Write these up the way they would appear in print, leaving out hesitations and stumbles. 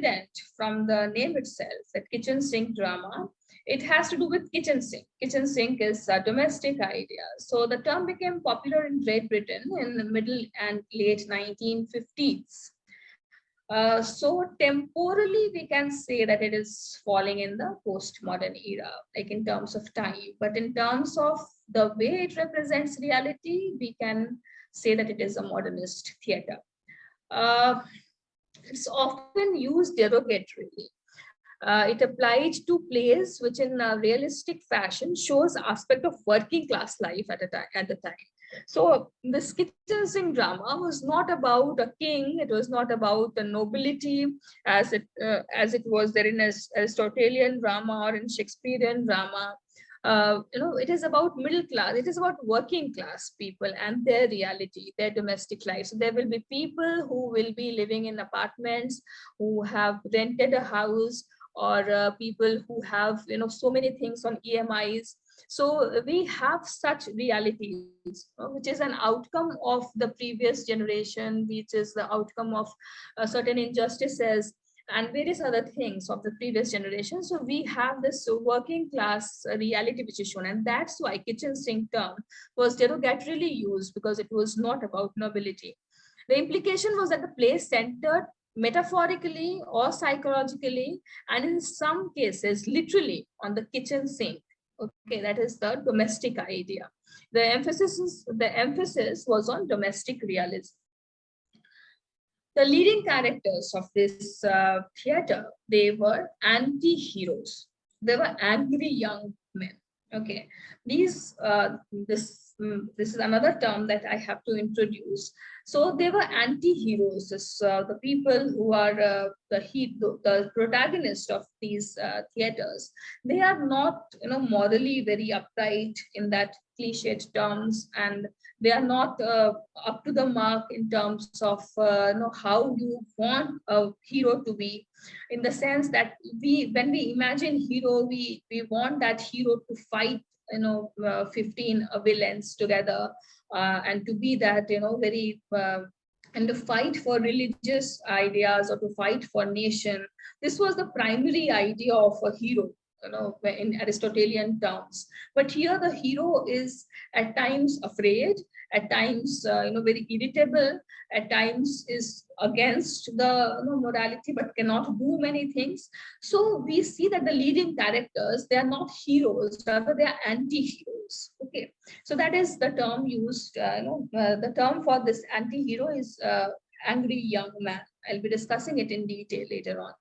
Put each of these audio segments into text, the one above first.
evident from the name itself that kitchen sink drama, it has to do with kitchen sink. Kitchen sink is a domestic idea. So the term became popular in Great Britain in the middle and late 1950s. So temporally, we can say that it is falling in the postmodern era, like in terms of time. But in terms of the way it represents reality, we can say that it is a modernist theater. It's often used derogatorily. It applied to plays which in a realistic fashion shows aspect of working class life at the time. So this kitchen sink drama was not about a king, it was not about the nobility as it was there in Aristotelian drama or in Shakespearean drama. It is about middle class, it is about working class people and their reality, their domestic life. So there will be people who will be living in apartments, who have rented a house, or people who have so many things on EMIs. So we have such realities, which is an outcome of the previous generation, which is the outcome of certain injustices and various other things of the previous generation. So we have this working class reality which is shown, and that's why kitchen sink term was derogatorily used, because it was not about nobility. The implication was that the play centered metaphorically or psychologically, and in some cases literally, on the kitchen sink. Okay, that is the domestic idea. The emphasis was on domestic realism. The leading characters of this theater, they were anti-heroes. They were angry young men. Okay, this is another term that I have to introduce. So they were anti-heroes, the people who are the protagonists of these theaters. They are not, morally very upright in that cliched terms, and they are not up to the mark in terms of how you want a hero to be, in the sense that when we imagine hero, we want that hero to fight 15 villains together, and to be that very and to fight for religious ideas or to fight for nation. This was the primary idea of a hero, in Aristotelian terms. But here the hero is at times afraid, at times very irritable, at times is against the morality but cannot do many things. So we see that the leading characters, they are not heroes, rather they are anti-heroes. Okay, so that is the term used. The term for this anti-hero is angry young man. I'll be discussing it in detail later on.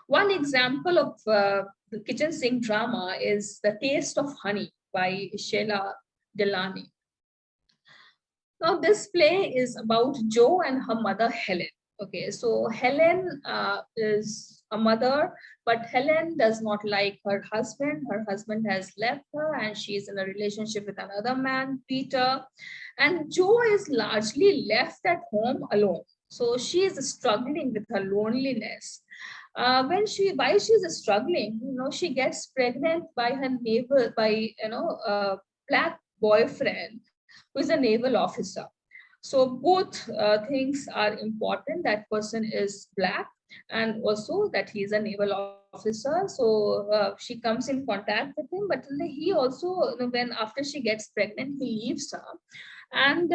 One example of the kitchen sink drama is The Taste of Honey by Sheila Delany. Now, this play is about Jo and her mother, Helen. Okay, so Helen is a mother, but Helen does not like her husband. Her husband has left her and she is in a relationship with another man, Peter. And Jo is largely left at home alone. So she is struggling with her loneliness. While she's struggling, she gets pregnant by her neighbor, by a black boyfriend who is a naval officer. So both things are important. That person is black, and also that he is a naval officer. So she comes in contact with him, but he also, when after she gets pregnant, he leaves her. And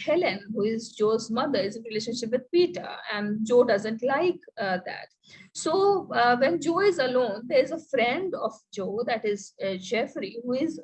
Helen, who is Joe's mother, is in relationship with Peter, and Joe doesn't like that. So when Joe is alone, there's a friend of Joe, that is Jeffrey, who is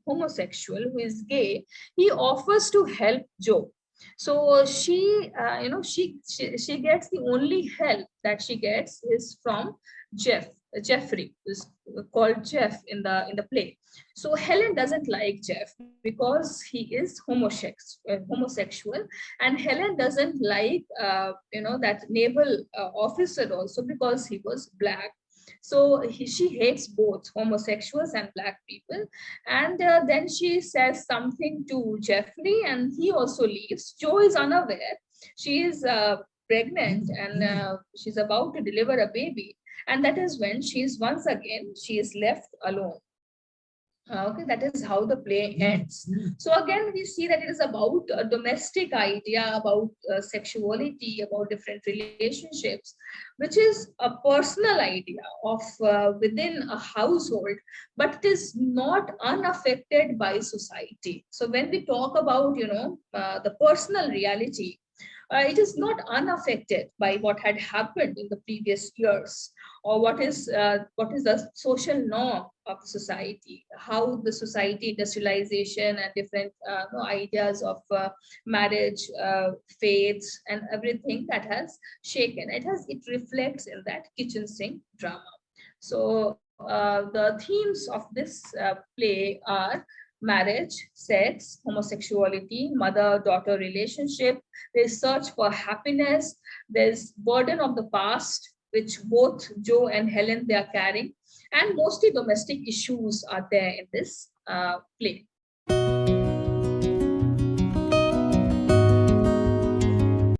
homosexual, who is gay. He offers to help Joe. So she gets the only help that she gets is from Jeffrey, is called Jeff in the play. So Helen doesn't like Jeff because he is homosexual, and Helen doesn't like that naval officer also because he was black. So she hates both homosexuals and black people. And then she says something to Jeffrey, and he also leaves. Jo is unaware. She is pregnant, and she's about to deliver a baby. And that is when she is left alone. Okay, that is how the play ends. So again, we see that it is about a domestic idea, about sexuality, about different relationships, which is a personal idea of within a household, but it is not unaffected by society. So when we talk about, the personal reality, it is not unaffected by what had happened in the previous years, or what is the social norm of society, how the society industrialization and different ideas of marriage, faiths, and everything that has shaken. It reflects in that kitchen sink drama. So the themes of this play are marriage, sex, homosexuality, mother-daughter relationship. There's search for happiness. There's burden of the past, which both Joe and Helen they are carrying, and mostly domestic issues are there in this play.